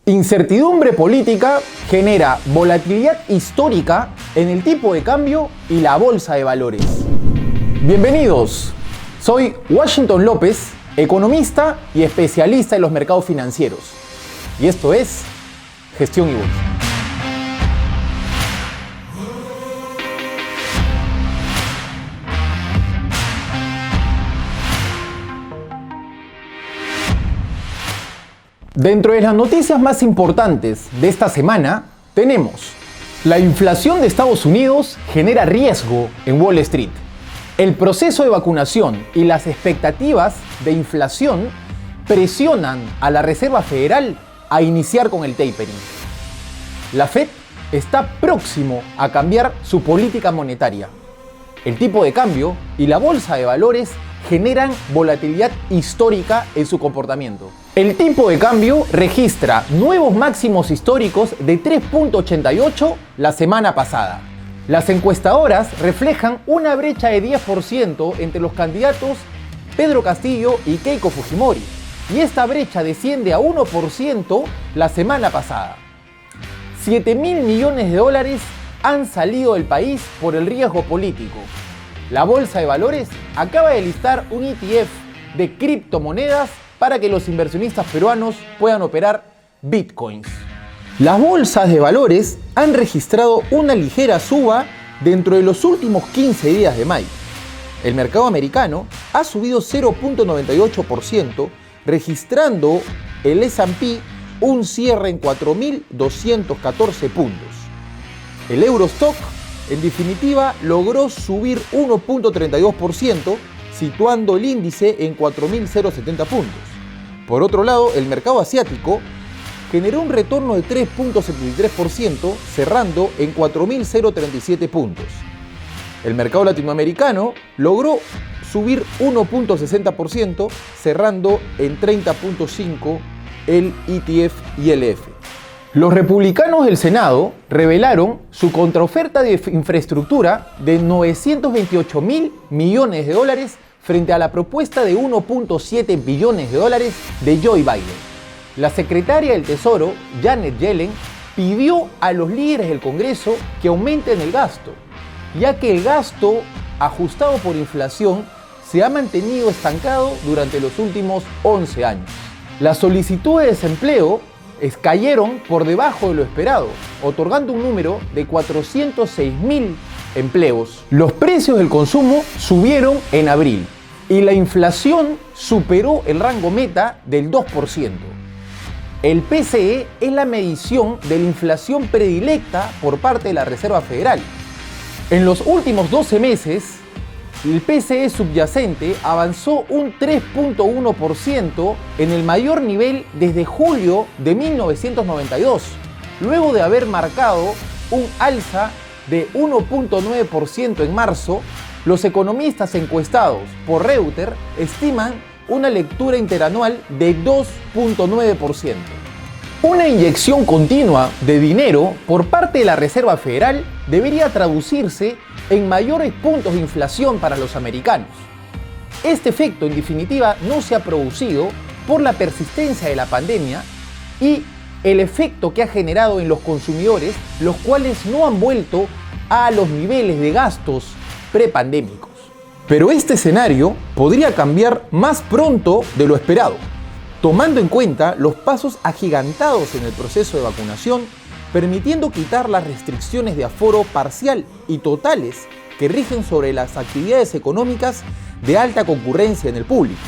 Incertidumbre política genera volatilidad histórica en el tipo de cambio y la bolsa de valores. Bienvenidos, soy Washington López, economista y especialista en los mercados financieros. Y esto es Gestión y Bolsa. Dentro de las noticias más importantes de esta semana tenemos: la inflación de Estados Unidos genera riesgo en Wall Street. El proceso de vacunación y las expectativas de inflación presionan a la Reserva Federal a iniciar con el tapering. La Fed está próximo a cambiar su política monetaria. El tipo de cambio y la bolsa de valores generan volatilidad histórica en su comportamiento. El tipo de cambio registra nuevos máximos históricos de 3.88 la semana pasada. Las encuestadoras reflejan una brecha de 10% entre los candidatos Pedro Castillo y Keiko Fujimori, y esta brecha desciende a 1% la semana pasada. 7.000 millones de dólares han salido del país por el riesgo político. La bolsa de valores acaba de listar un ETF de criptomonedas para que los inversionistas peruanos puedan operar bitcoins. Las bolsas de valores han registrado una ligera suba dentro de los últimos 15 días de mayo. El mercado americano ha subido 0.98%, registrando el S&P un cierre en 4.214 puntos. El Eurostock, en definitiva, logró subir 1.32%, situando el índice en 4.070 puntos. Por otro lado, el mercado asiático generó un retorno de 3.73%, cerrando en 4.037 puntos. El mercado latinoamericano logró subir 1.60%, cerrando en 30.5 el ETF ILF. Los republicanos del Senado revelaron su contraoferta de infraestructura de 928.000 millones de dólares frente a la propuesta de 1.7 billones de dólares de Joe Biden. La secretaria del Tesoro, Janet Yellen, pidió a los líderes del Congreso que aumenten el gasto, ya que el gasto ajustado por inflación se ha mantenido estancado durante los últimos 11 años. Las solicitudes de desempleo cayeron por debajo de lo esperado, otorgando un número de 406.000 empleos. Los precios del consumo subieron en abril y la inflación superó el rango meta del 2%. El PCE es la medición de la inflación predilecta por parte de la Reserva Federal. En los últimos 12 meses, el PCE subyacente avanzó un 3.1% en el mayor nivel desde julio de 1992, luego de haber marcado un alza de 1.9% en marzo. Los economistas encuestados por Reuters estiman una lectura interanual de 2.9%. Una inyección continua de dinero por parte de la Reserva Federal debería traducirse en mayores puntos de inflación para los americanos. Este efecto, en definitiva, no se ha producido por la persistencia de la pandemia y el efecto que ha generado en los consumidores, los cuales no han vuelto a los niveles de gastos prepandémicos. Pero este escenario podría cambiar más pronto de lo esperado, tomando en cuenta los pasos agigantados en el proceso de vacunación, permitiendo quitar las restricciones de aforo parcial y totales que rigen sobre las actividades económicas de alta concurrencia en el público,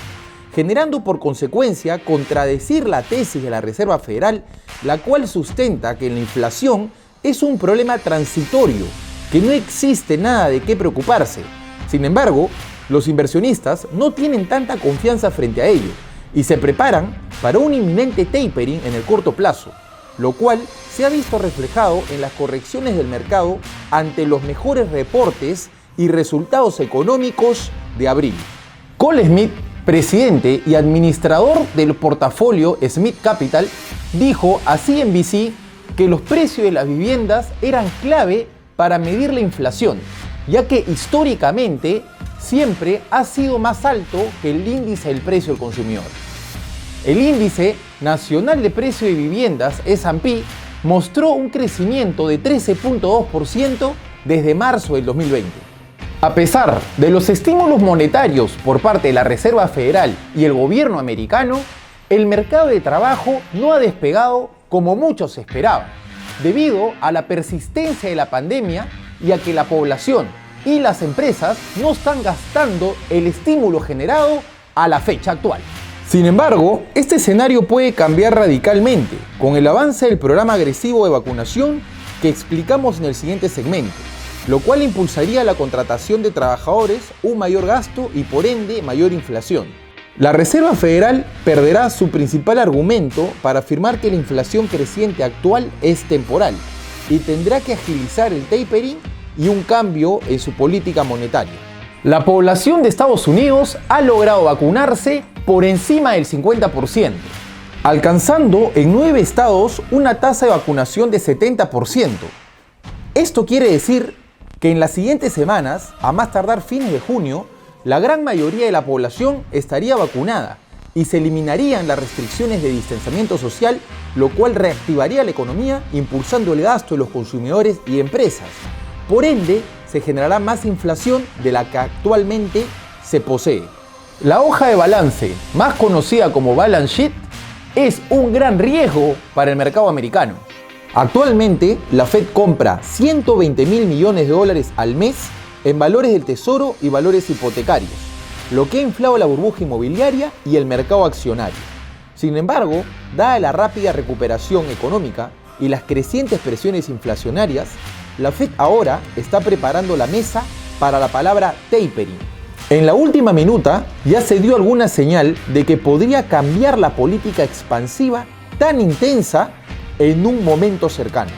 generando por consecuencia contradecir la tesis de la Reserva Federal, la cual sustenta que la inflación es un problema transitorio, que no existe nada de qué preocuparse. Sin embargo, los inversionistas no tienen tanta confianza frente a ello y se preparan para un inminente tapering en el corto plazo, lo cual se ha visto reflejado en las correcciones del mercado ante los mejores reportes y resultados económicos de abril. Cole Smith, presidente y administrador del portafolio Smith Capital, dijo a CNBC que los precios de las viviendas eran clave para medir la inflación, ya que históricamente siempre ha sido más alto que el índice del precio del consumidor. El índice nacional de precio de viviendas, S&P, mostró un crecimiento de 13.2% desde marzo del 2020. A pesar de los estímulos monetarios por parte de la Reserva Federal y el gobierno americano, el mercado de trabajo no ha despegado como muchos esperaban, debido a la persistencia de la pandemia y a que la población y las empresas no están gastando el estímulo generado a la fecha actual. Sin embargo, este escenario puede cambiar radicalmente con el avance del programa agresivo de vacunación que explicamos en el siguiente segmento, lo cual impulsaría la contratación de trabajadores, un mayor gasto y por ende mayor inflación. La Reserva Federal perderá su principal argumento para afirmar que la inflación creciente actual es temporal y tendrá que agilizar el tapering y un cambio en su política monetaria. La población de Estados Unidos ha logrado vacunarse por encima del 50%, alcanzando en 9 estados una tasa de vacunación de 70%. Esto quiere decir que en las siguientes semanas, a más tardar fines de junio, la gran mayoría de la población estaría vacunada y se eliminarían las restricciones de distanciamiento social, lo cual reactivaría la economía, impulsando el gasto de los consumidores y empresas. Por ende, se generará más inflación de la que actualmente se posee. La hoja de balance, más conocida como balance sheet, es un gran riesgo para el mercado americano. Actualmente, la Fed compra 120.000 millones de dólares al mes en valores del tesoro y valores hipotecarios, lo que ha inflado la burbuja inmobiliaria y el mercado accionario. Sin embargo, dada la rápida recuperación económica y las crecientes presiones inflacionarias, la Fed ahora está preparando la mesa para la palabra tapering. En la última minuta ya se dio alguna señal de que podría cambiar la política expansiva tan intensa en un momento cercano.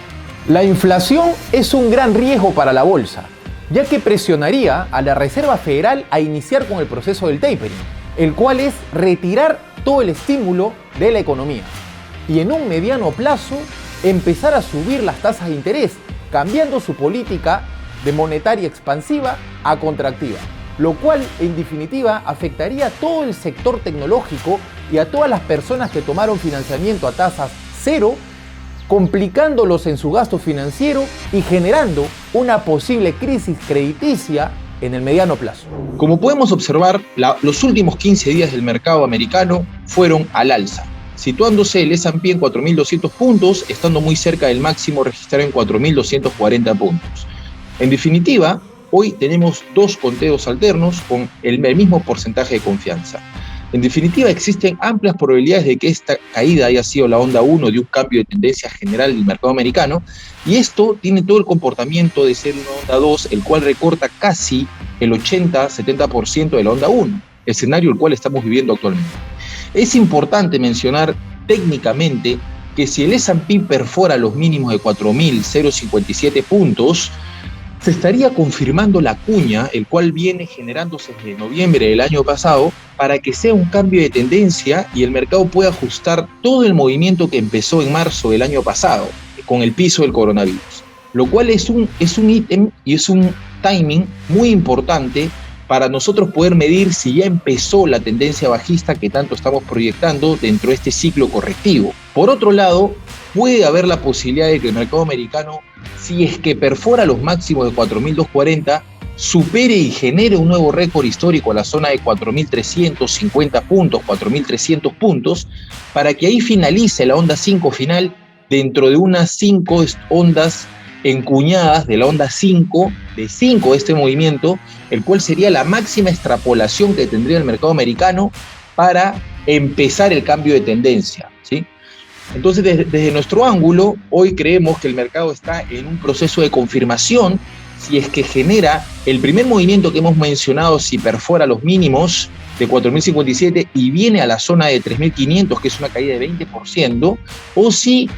La inflación es un gran riesgo para la bolsa, ya que presionaría a la Reserva Federal a iniciar con el proceso del tapering, el cual es retirar todo el estímulo de la economía y en un mediano plazo empezar a subir las tasas de interés, cambiando su política de monetaria expansiva a contractiva, lo cual en definitiva afectaría a todo el sector tecnológico y a todas las personas que tomaron financiamiento a tasas cero, complicándolos en su gasto financiero y generando una posible crisis crediticia en el mediano plazo. Como podemos observar, los últimos 15 días del mercado americano fueron al alza, situándose el S&P en 4.200 puntos, estando muy cerca del máximo registrado en 4.240 puntos. En definitiva, hoy tenemos dos conteos alternos con el mismo porcentaje de confianza. En definitiva, existen amplias probabilidades de que esta caída haya sido la onda 1 de un cambio de tendencia general del mercado americano, y esto tiene todo el comportamiento de ser una onda 2, el cual recorta casi el 80-70% de la onda 1, escenario el cual estamos viviendo actualmente. Es importante mencionar técnicamente que si el S&P perfora los mínimos de 4.057 puntos, se estaría confirmando la cuña, el cual viene generándose desde noviembre del año pasado, para que sea un cambio de tendencia y el mercado pueda ajustar todo el movimiento que empezó en marzo del año pasado, con el piso del coronavirus. Lo cual es un ítem y es un timing muy importante para nosotros poder medir si ya empezó la tendencia bajista que tanto estamos proyectando dentro de este ciclo correctivo. Por otro lado, puede haber la posibilidad de que el mercado americano, si es que perfora los máximos de 4.240, supere y genere un nuevo récord histórico a la zona de 4.350 puntos, 4.300 puntos, para que ahí finalice la onda 5 final dentro de unas 5 ondas encuñadas de la onda 5, de 5 de este movimiento, el cual sería la máxima extrapolación que tendría el mercado americano para empezar el cambio de tendencia, ¿sí? Entonces, desde nuestro ángulo, hoy creemos que el mercado está en un proceso de confirmación, si es que genera el primer movimiento que hemos mencionado, si perfora los mínimos de 4.057 y viene a la zona de 3.500, que es una caída de 20%, o si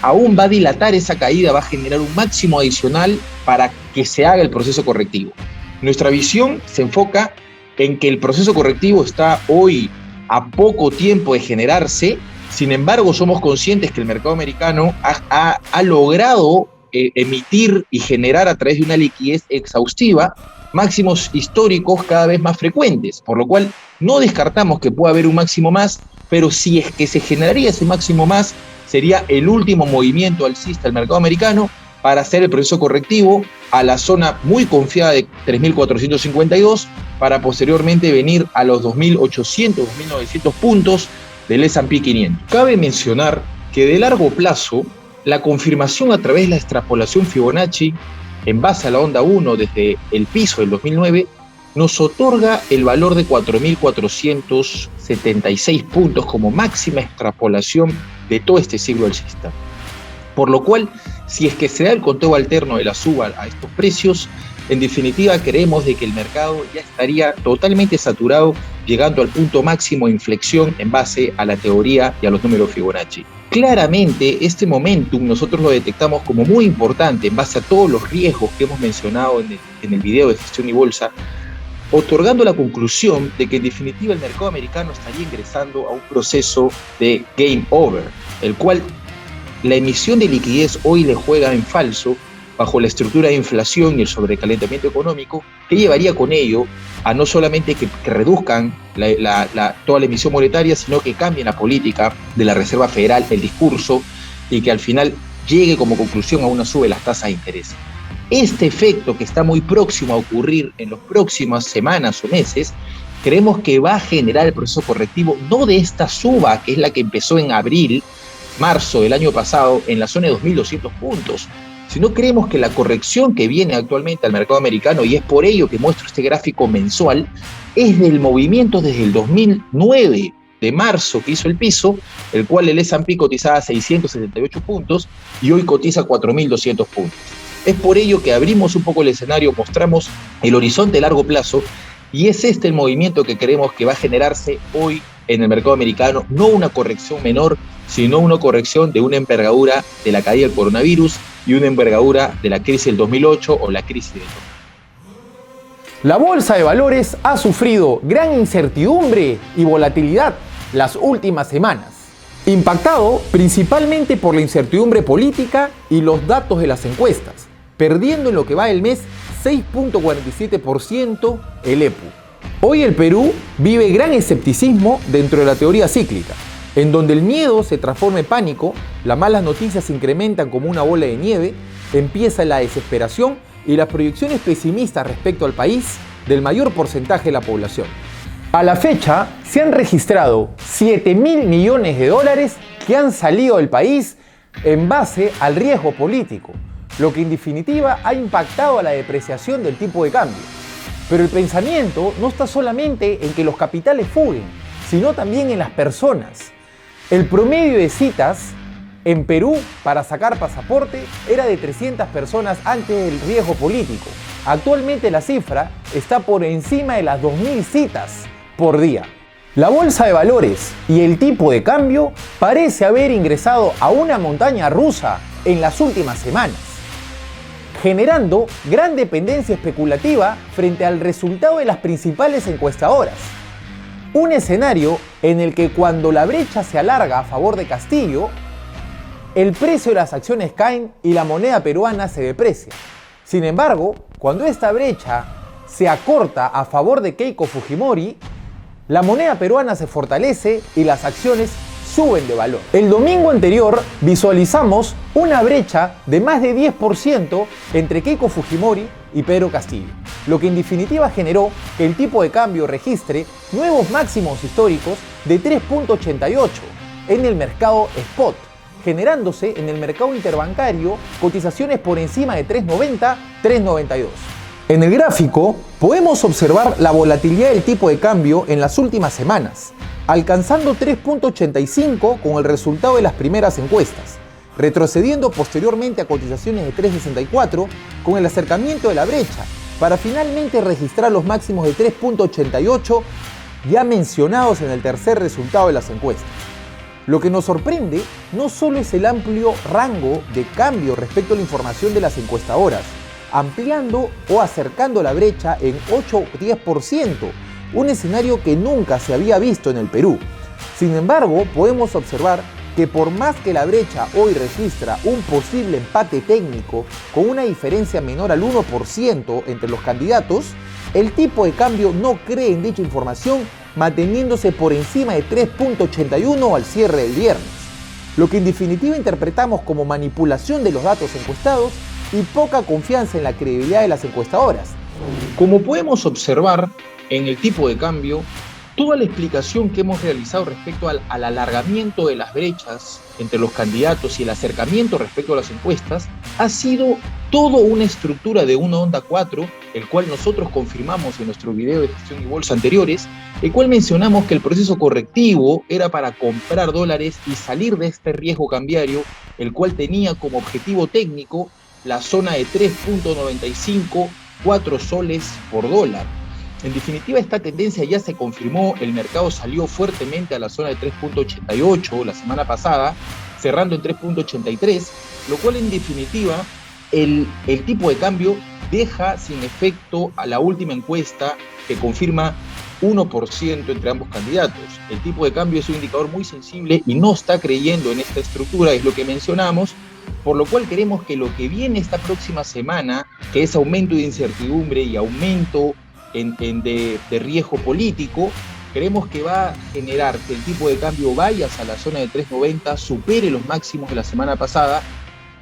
aún va a dilatar esa caída, va a generar un máximo adicional para que se haga el proceso correctivo. Nuestra visión se enfoca en que el proceso correctivo está hoy a poco tiempo de generarse. Sin embargo, somos conscientes que el mercado americano ha logrado emitir y generar a través de una liquidez exhaustiva máximos históricos cada vez más frecuentes, por lo cual no descartamos que pueda haber un máximo más, pero si es que se generaría ese máximo más, sería el último movimiento alcista del mercado americano para hacer el proceso correctivo a la zona muy confiada de 3.452 para posteriormente venir a los 2.800, 2.900 puntos del S&P 500. Cabe mencionar que de largo plazo, la confirmación a través de la extrapolación Fibonacci en base a la onda 1 desde el piso del 2009 nos otorga el valor de 4.476 puntos como máxima extrapolación de todo este siglo alcista. Por lo cual, si es que se da el conteo alterno de la suba a estos precios, en definitiva creemos de que el mercado ya estaría totalmente saturado, llegando al punto máximo de inflexión en base a la teoría y a los números Fibonacci. Claramente este momentum nosotros lo detectamos como muy importante en base a todos los riesgos que hemos mencionado en el video de gestión y bolsa, otorgando la conclusión de que en definitiva el mercado americano estaría ingresando a un proceso de game over, el cual la emisión de liquidez hoy le juega en falso bajo la estructura de inflación y el sobrecalentamiento económico, que llevaría con ello a no solamente que reduzcan toda la emisión monetaria, sino que cambien la política de la Reserva Federal, el discurso, y que al final llegue como conclusión a una suba de las tasas de interés. Este efecto que está muy próximo a ocurrir en las próximas semanas o meses, creemos que va a generar el proceso correctivo, no de esta suba, que es la que empezó en abril, marzo del año pasado, en la zona de 2.200 puntos, sino creemos que la corrección que viene actualmente al mercado americano, y es por ello que muestro este gráfico mensual, es del movimiento desde el 2009, de marzo, que hizo el piso, el cual el S&P cotizaba 678 puntos y hoy cotiza 4.200 puntos. Es por ello que abrimos un poco el escenario, mostramos el horizonte a largo plazo, y es este el movimiento que creemos que va a generarse hoy en el mercado americano, no una corrección menor, sino una corrección de una envergadura de la caída del coronavirus y una envergadura de la crisis del 2008 o la crisis del 2009. La bolsa de valores ha sufrido gran incertidumbre y volatilidad las últimas semanas, impactado principalmente por la incertidumbre política y los datos de las encuestas, perdiendo en lo que va del mes 6.47% el EPU. Hoy el Perú vive gran escepticismo dentro de la teoría cíclica, en donde el miedo se transforma en pánico, las malas noticias se incrementan como una bola de nieve, empieza la desesperación y las proyecciones pesimistas respecto al país del mayor porcentaje de la población. A la fecha se han registrado 7.000 millones de dólares que han salido del país en base al riesgo político, lo que en definitiva ha impactado a la depreciación del tipo de cambio. Pero el pensamiento no está solamente en que los capitales fuguen, sino también en las personas. El promedio de citas en Perú para sacar pasaporte era de 300 personas antes del riesgo político. Actualmente la cifra está por encima de las 2.000 citas por día. La bolsa de valores y el tipo de cambio parece haber ingresado a una montaña rusa en las últimas semanas, generando gran dependencia especulativa frente al resultado de las principales encuestadoras. Un escenario en el que cuando la brecha se alarga a favor de Castillo, el precio de las acciones caen y la moneda peruana se deprecia. Sin embargo, cuando esta brecha se acorta a favor de Keiko Fujimori, la moneda peruana se fortalece y las acciones suben de valor. El domingo anterior visualizamos una brecha de más de 10% entre Keiko Fujimori y Pedro Castillo, lo que en definitiva generó que el tipo de cambio registre nuevos máximos históricos de 3.88 en el mercado spot, generándose en el mercado interbancario cotizaciones por encima de 3.90, 3.92. En el gráfico podemos observar la volatilidad del tipo de cambio en las últimas semanas, alcanzando 3.85 con el resultado de las primeras encuestas, retrocediendo posteriormente a cotizaciones de 3.64 con el acercamiento de la brecha, para finalmente registrar los máximos de 3.88 ya mencionados en el tercer resultado de las encuestas. Lo que nos sorprende no solo es el amplio rango de cambio respecto a la información de las encuestadoras, ampliando o acercando la brecha en 8 o 10%, un escenario que nunca se había visto en el Perú. Sin embargo, podemos observar que por más que la brecha hoy registra un posible empate técnico con una diferencia menor al 1% entre los candidatos, el tipo de cambio no cree en dicha información manteniéndose por encima de 3.81 al cierre del viernes, lo que en definitiva interpretamos como manipulación de los datos encuestados y poca confianza en la credibilidad de las encuestadoras. Como podemos observar en el tipo de cambio, toda la explicación que hemos realizado respecto al alargamiento de las brechas entre los candidatos y el acercamiento respecto a las encuestas ha sido toda una estructura de una onda 4, el cual nosotros confirmamos en nuestro video de gestión y bolsa anteriores, el cual mencionamos que el proceso correctivo era para comprar dólares y salir de este riesgo cambiario, el cual tenía como objetivo técnico la zona de 3.95, 4 soles por dólar. En definitiva, esta tendencia ya se confirmó, el mercado salió fuertemente a la zona de 3.88 la semana pasada, cerrando en 3.83, lo cual en definitiva el tipo de cambio deja sin efecto a la última encuesta que confirma 1% entre ambos candidatos. El tipo de cambio es un indicador muy sensible y no está creyendo en esta estructura, es lo que mencionamos, por lo cual queremos que lo que viene esta próxima semana, que es aumento de incertidumbre y aumento de riesgo político, creemos que va a generar que el tipo de cambio vaya hacia la zona de 3.90, supere los máximos de la semana pasada,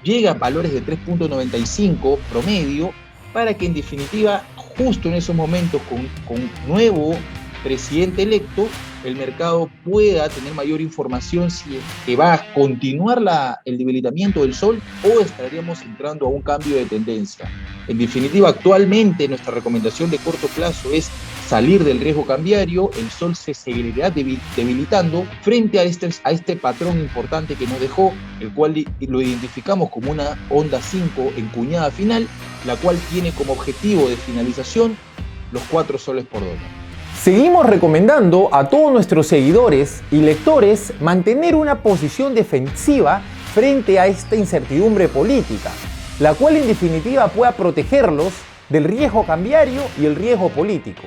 llegue a valores de 3.95 promedio, para que en definitiva, justo en esos momentos, con nuevo presidente electo, el mercado pueda tener mayor información si es que va a continuar el debilitamiento del sol o estaríamos entrando a un cambio de tendencia. En definitiva, actualmente nuestra recomendación de corto plazo es salir del riesgo cambiario, el sol se seguirá debilitando frente a este patrón importante que nos dejó, el cual lo identificamos como una onda 5 encuñada final, la cual tiene como objetivo de finalización los 4 soles por dólar. Seguimos recomendando a todos nuestros seguidores y lectores mantener una posición defensiva frente a esta incertidumbre política, la cual en definitiva pueda protegerlos del riesgo cambiario y el riesgo político,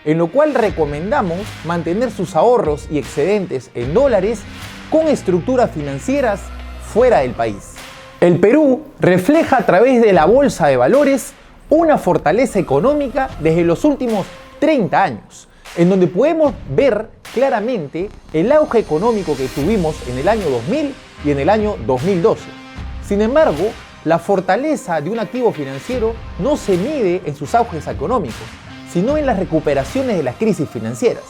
en lo cual recomendamos mantener sus ahorros y excedentes en dólares con estructuras financieras fuera del país. El Perú refleja a través de la bolsa de valores una fortaleza económica desde los últimos 30 años, en donde podemos ver claramente el auge económico que tuvimos en el año 2000 y en el año 2012. Sin embargo, la fortaleza de un activo financiero no se mide en sus auges económicos, sino en las recuperaciones de las crisis financieras,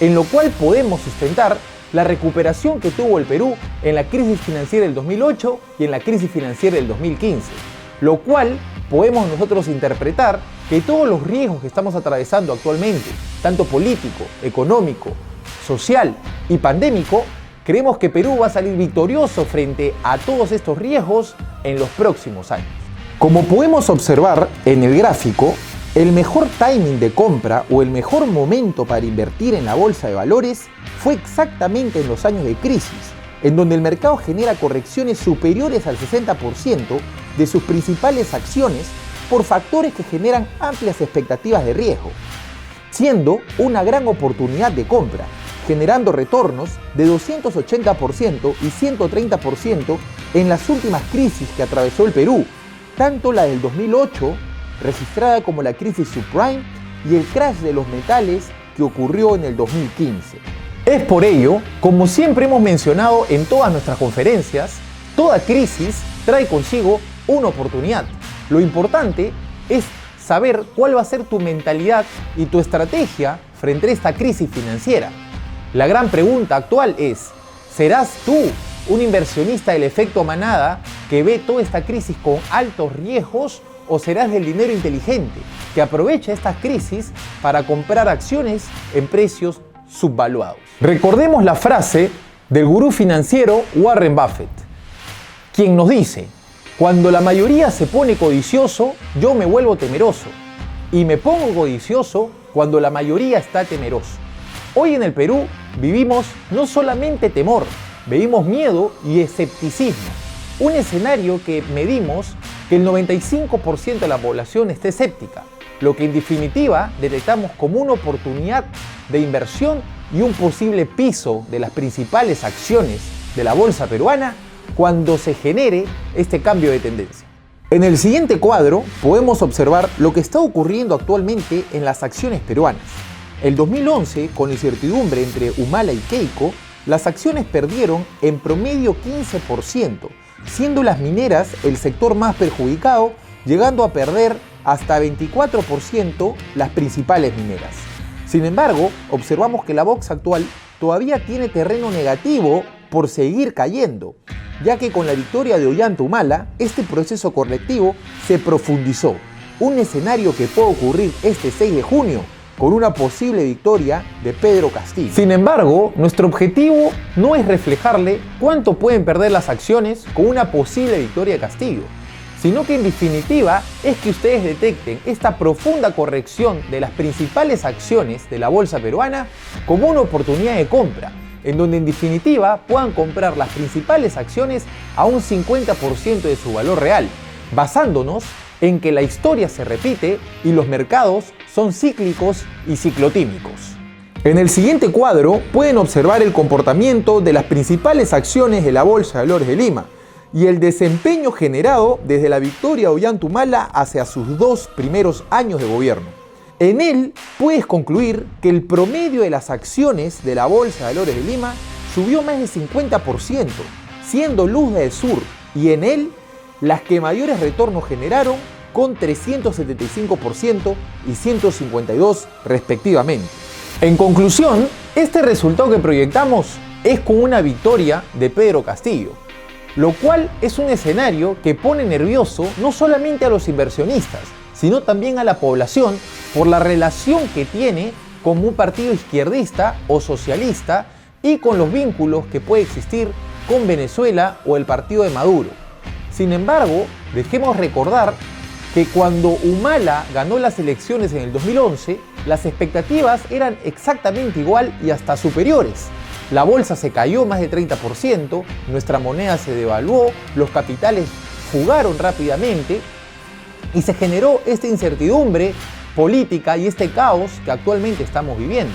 en lo cual podemos sustentar la recuperación que tuvo el Perú en la crisis financiera del 2008 y en la crisis financiera del 2015, lo cual podemos nosotros interpretar que todos los riesgos que estamos atravesando actualmente, tanto político, económico, social y pandémico, creemos que Perú va a salir victorioso frente a todos estos riesgos en los próximos años. Como podemos observar en el gráfico, el mejor timing de compra o el mejor momento para invertir en la bolsa de valores fue exactamente en los años de crisis, en donde el mercado genera correcciones superiores al 60% de sus principales acciones por factores que generan amplias expectativas de riesgo, siendo una gran oportunidad de compra, generando retornos de 280% y 130% en las últimas crisis que atravesó el Perú, tanto la del 2008, registrada como la crisis subprime, y el crash de los metales que ocurrió en el 2015. Es por ello, como siempre hemos mencionado en todas nuestras conferencias, toda crisis trae consigo una oportunidad. Lo importante es saber cuál va a ser tu mentalidad y tu estrategia frente a esta crisis financiera. La gran pregunta actual es, ¿serás tú un inversionista del efecto manada que ve toda esta crisis con altos riesgos o serás del dinero inteligente que aprovecha estas crisis para comprar acciones en precios subvaluados? Recordemos la frase del gurú financiero Warren Buffett, quien nos dice: cuando la mayoría se pone codicioso, yo me vuelvo temeroso, y me pongo codicioso cuando la mayoría está temeroso. Hoy en el Perú vivimos no solamente temor, vivimos miedo y escepticismo, un escenario que medimos que el 95% de la población esté escéptica, lo que en definitiva detectamos como una oportunidad de inversión y un posible piso de las principales acciones de la bolsa peruana cuando se genere este cambio de tendencia. En el siguiente cuadro podemos observar lo que está ocurriendo actualmente en las acciones peruanas. El 2011, con la incertidumbre entre Humala y Keiko, las acciones perdieron en promedio 15%, siendo las mineras el sector más perjudicado, llegando a perder hasta 24% las principales mineras. Sin embargo, observamos que la Box actual todavía tiene terreno negativo por seguir cayendo, ya que con la victoria de Ollanta Humala, este proceso correctivo se profundizó, un escenario que puede ocurrir este 6 de junio con una posible victoria de Pedro Castillo. Sin embargo, nuestro objetivo no es reflejarle cuánto pueden perder las acciones con una posible victoria de Castillo, sino que en definitiva es que ustedes detecten esta profunda corrección de las principales acciones de la bolsa peruana como una oportunidad de compra, en donde en definitiva puedan comprar las principales acciones a un 50% de su valor real, basándonos en que la historia se repite y los mercados son cíclicos y ciclotímicos. En el siguiente cuadro pueden observar el comportamiento de las principales acciones de la Bolsa de Valores de Lima y el desempeño generado desde la victoria de Ollanta Humala hacia sus 2 primeros años de gobierno. En él puedes concluir que el promedio de las acciones de la Bolsa de Valores de Lima subió más del 50%, siendo Luz del Sur y Enel las que mayores retornos generaron, con 375% y 152% respectivamente. En conclusión, este resultado que proyectamos es con una victoria de Pedro Castillo, lo cual es un escenario que pone nervioso no solamente a los inversionistas, sino también a la población por la relación que tiene con un partido izquierdista o socialista y con los vínculos que puede existir con Venezuela o el partido de Maduro. Sin embargo, dejemos recordar que cuando Humala ganó las elecciones en el 2011, las expectativas eran exactamente igual y hasta superiores. La bolsa se cayó más de 30%, nuestra moneda se devaluó, los capitales fugaron rápidamente y se generó esta incertidumbre política y este caos que actualmente estamos viviendo.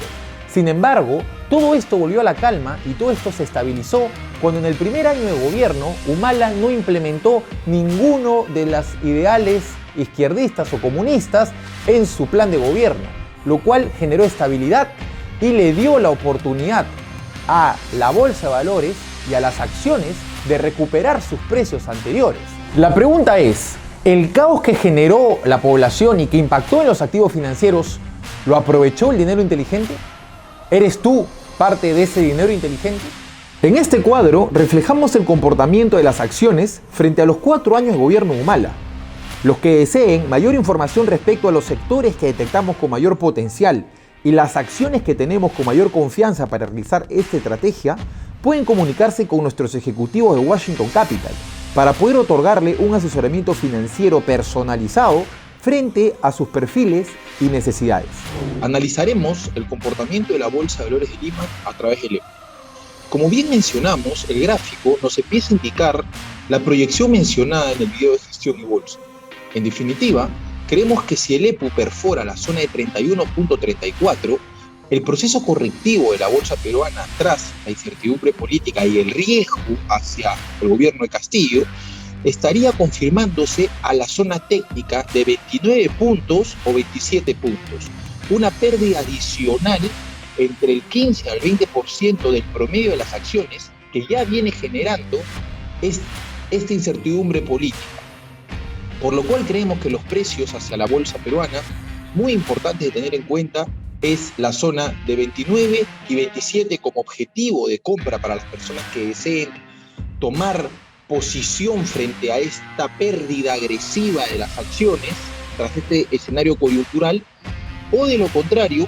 Sin embargo, todo esto volvió a la calma y todo esto se estabilizó cuando en el primer año de gobierno Humala no implementó ninguno de los ideales izquierdistas o comunistas en su plan de gobierno, lo cual generó estabilidad y le dio la oportunidad a la bolsa de valores y a las acciones de recuperar sus precios anteriores. La pregunta es, ¿el caos que generó la población y que impactó en los activos financieros lo aprovechó el dinero inteligente? ¿Eres tú parte de ese dinero inteligente? En este cuadro reflejamos el comportamiento de las acciones frente a los 4 años de gobierno de Humala. Los que deseen mayor información respecto a los sectores que detectamos con mayor potencial y las acciones que tenemos con mayor confianza para realizar esta estrategia, pueden comunicarse con nuestros ejecutivos de Washington Capital para poder otorgarle un asesoramiento financiero personalizado frente a sus perfiles y necesidades. Analizaremos el comportamiento de la Bolsa de Valores de Lima a través del EPU. Como bien mencionamos, el gráfico nos empieza a indicar la proyección mencionada en el video de gestión y bolsa. En definitiva, creemos que si el EPU perfora la zona de 31.34, el proceso correctivo de la bolsa peruana tras la incertidumbre política y el riesgo hacia el gobierno de Castillo estaría confirmándose a la zona técnica de 29 puntos o 27 puntos, una pérdida adicional entre el 15 al 20% del promedio de las acciones que ya viene generando esta incertidumbre política. Por lo cual creemos que los precios hacia la bolsa peruana, muy importantes de tener en cuenta, es la zona de 29 y 27 como objetivo de compra para las personas que deseen tomar posición frente a esta pérdida agresiva de las acciones tras este escenario coyuntural, o de lo contrario,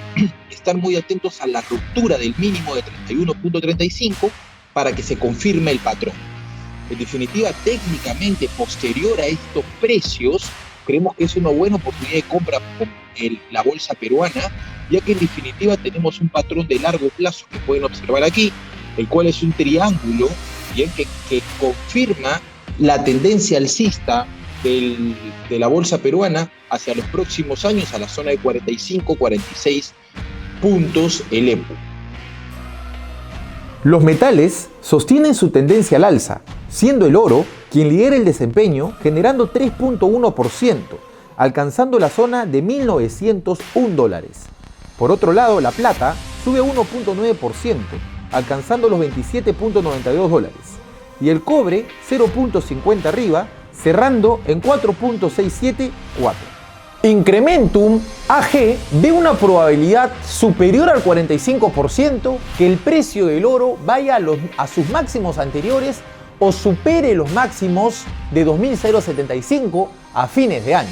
estar muy atentos a la ruptura del mínimo de 31.35 para que se confirme el patrón. En definitiva, técnicamente posterior a estos precios, creemos que es una buena oportunidad de compra con la bolsa peruana, ya que en definitiva tenemos un patrón de largo plazo que pueden observar aquí, el cual es un triángulo bien que confirma la tendencia alcista de la bolsa peruana hacia los próximos años a la zona de 45-46 puntos el EPU. Los metales sostienen su tendencia al alza, siendo el oro quien lidera el desempeño generando 3.1%, alcanzando la zona de $1.901. Por otro lado, la plata sube 1.9%, alcanzando los $27.92. Y el cobre 0.50 arriba, cerrando en 4.674. Incrementum AG ve una probabilidad superior al 45% que el precio del oro vaya a sus máximos anteriores o supere los máximos de 2075 a fines de año.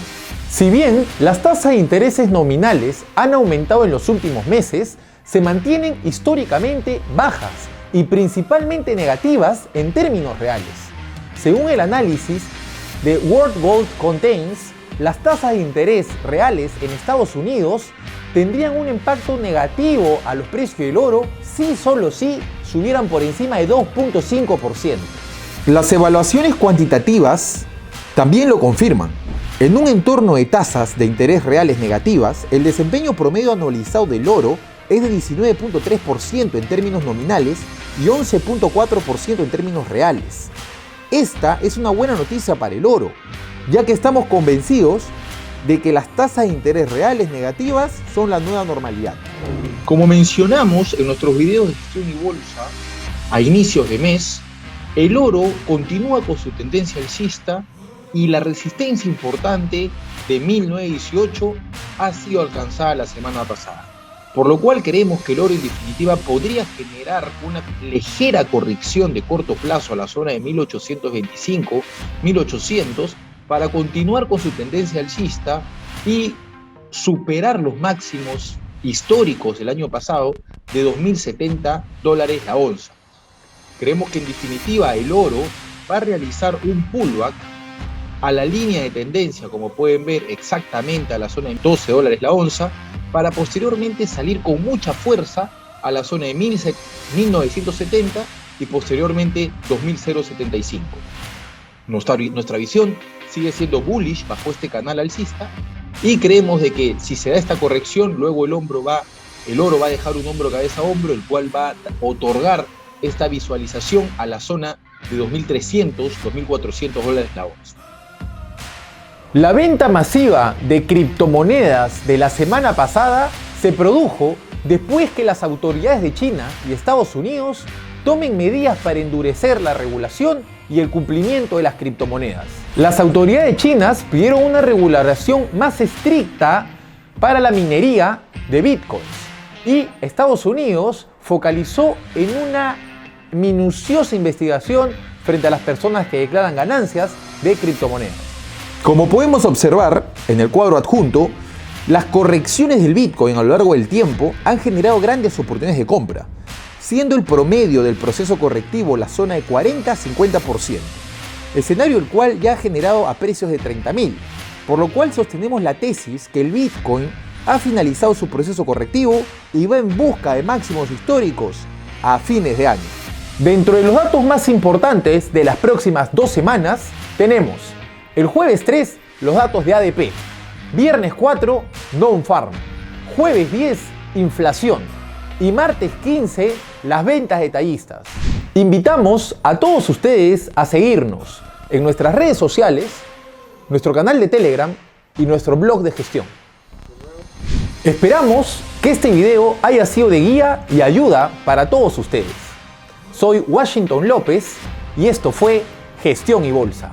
Si bien las tasas de intereses nominales han aumentado en los últimos meses, se mantienen históricamente bajas y principalmente negativas en términos reales. Según el análisis de World Gold Contains, las tasas de interés reales en Estados Unidos tendrían un impacto negativo a los precios del oro si solo si subieran por encima de 2.5%. Las evaluaciones cuantitativas también lo confirman. En un entorno de tasas de interés reales negativas, el desempeño promedio anualizado del oro es de 19.3% en términos nominales y 11.4% en términos reales. Esta es una buena noticia para el oro, ya que estamos convencidos de que las tasas de interés reales negativas son la nueva normalidad. Como mencionamos en nuestros videos de gestión y bolsa a inicios de mes, el oro continúa con su tendencia alcista y la resistencia importante de 1918 ha sido alcanzada la semana pasada. Por lo cual creemos que el oro en definitiva podría generar una ligera corrección de corto plazo a la zona de 1825, 1800 para continuar con su tendencia alcista y superar los máximos históricos del año pasado de $2.070 la onza. Creemos que en definitiva el oro va a realizar un pullback a la línea de tendencia, como pueden ver exactamente a la zona de $12 la onza, para posteriormente salir con mucha fuerza a la zona de 1970 y posteriormente 2075. Nuestra visión sigue siendo bullish bajo este canal alcista y creemos de que si se da esta corrección, luego el oro va a dejar un hombro cabeza a hombro, el cual va a otorgar esta visualización a la zona de $2.300, $2.400 la onza. La venta masiva de criptomonedas de la semana pasada se produjo después que las autoridades de China y Estados Unidos tomen medidas para endurecer la regulación y el cumplimiento de las criptomonedas. Las autoridades chinas pidieron una regulación más estricta para la minería de bitcoins y Estados Unidos focalizó en una minuciosa investigación frente a las personas que declaran ganancias de criptomonedas. Como podemos observar en el cuadro adjunto, las correcciones del Bitcoin a lo largo del tiempo han generado grandes oportunidades de compra, siendo el promedio del proceso correctivo la zona de 40-50%, escenario el cual ya ha generado a precios de 30.000, por lo cual sostenemos la tesis que el Bitcoin ha finalizado su proceso correctivo y va en busca de máximos históricos a fines de año. Dentro de los datos más importantes de las próximas 2 semanas tenemos el jueves 3 los datos de ADP, viernes 4 non-farm, jueves 10 inflación y martes 15 las ventas detallistas. Invitamos a todos ustedes a seguirnos en nuestras redes sociales, nuestro canal de Telegram y nuestro blog de gestión. Esperamos que este video haya sido de guía y ayuda para todos ustedes. Soy Washington López y esto fue Gestión y Bolsa.